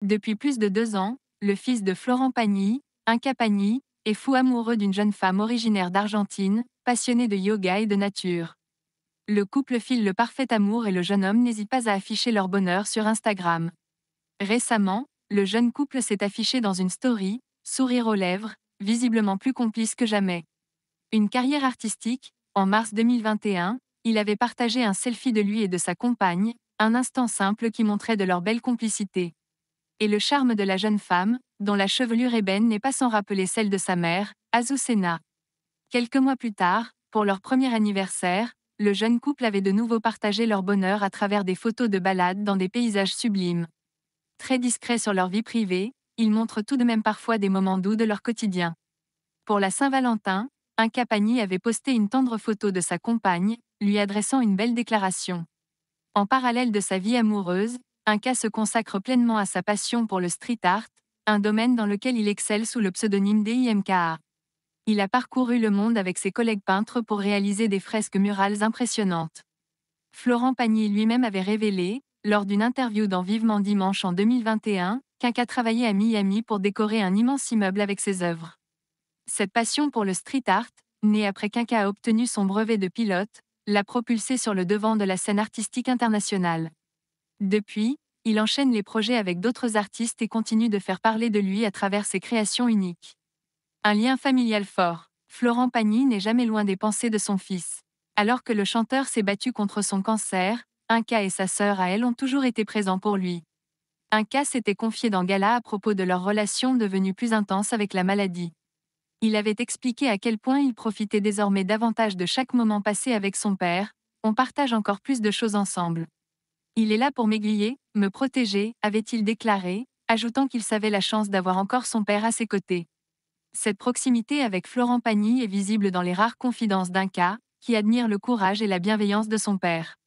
Depuis plus de 2 ans, le fils de Florent Pagny, Inca Pagny, est fou amoureux d'une jeune femme originaire d'Argentine, passionnée de yoga et de nature. Le couple file le parfait amour et le jeune homme n'hésite pas à afficher leur bonheur sur Instagram. Récemment, le jeune couple s'est affiché dans une story, sourire aux lèvres, visiblement plus complice que jamais. Une carrière artistique, en mars 2021, il avait partagé un selfie de lui et de sa compagne, un instant simple qui montrait de leur belle complicité. Et le charme de la jeune femme, dont la chevelure ébène n'est pas sans rappeler celle de sa mère, Azucena. Quelques mois plus tard, pour leur premier anniversaire, le jeune couple avait de nouveau partagé leur bonheur à travers des photos de balades dans des paysages sublimes. Très discrets sur leur vie privée, ils montrent tout de même parfois des moments doux de leur quotidien. Pour la Saint-Valentin, Inca Pagny avait posté une tendre photo de sa compagne, lui adressant une belle déclaration. En parallèle de sa vie amoureuse, Inca se consacre pleinement à sa passion pour le street art, un domaine dans lequel il excelle sous le pseudonyme d'IMKA. Il a parcouru le monde avec ses collègues peintres pour réaliser des fresques murales impressionnantes. Florent Pagny lui-même avait révélé, lors d'une interview dans Vivement Dimanche en 2021, qu'Inca travaillait à Miami pour décorer un immense immeuble avec ses œuvres. Cette passion pour le street art, née après qu'Inca a obtenu son brevet de pilote, l'a propulsé sur le devant de la scène artistique internationale. Depuis, il enchaîne les projets avec d'autres artistes et continue de faire parler de lui à travers ses créations uniques. Un lien familial fort. Florent Pagny n'est jamais loin des pensées de son fils. Alors que le chanteur s'est battu contre son cancer, Inca et sa sœur à elle ont toujours été présents pour lui. Inca s'était confié dans Gala à propos de leur relation devenue plus intense avec la maladie. Il avait expliqué à quel point il profitait désormais davantage de chaque moment passé avec son père, on partage encore plus de choses ensemble. Il est là pour m'aiguiller, me protéger, avait-il déclaré, ajoutant qu'il savait la chance d'avoir encore son père à ses côtés. Cette proximité avec Florent Pagny est visible dans les rares confidences d'Inca, qui admire le courage et la bienveillance de son père.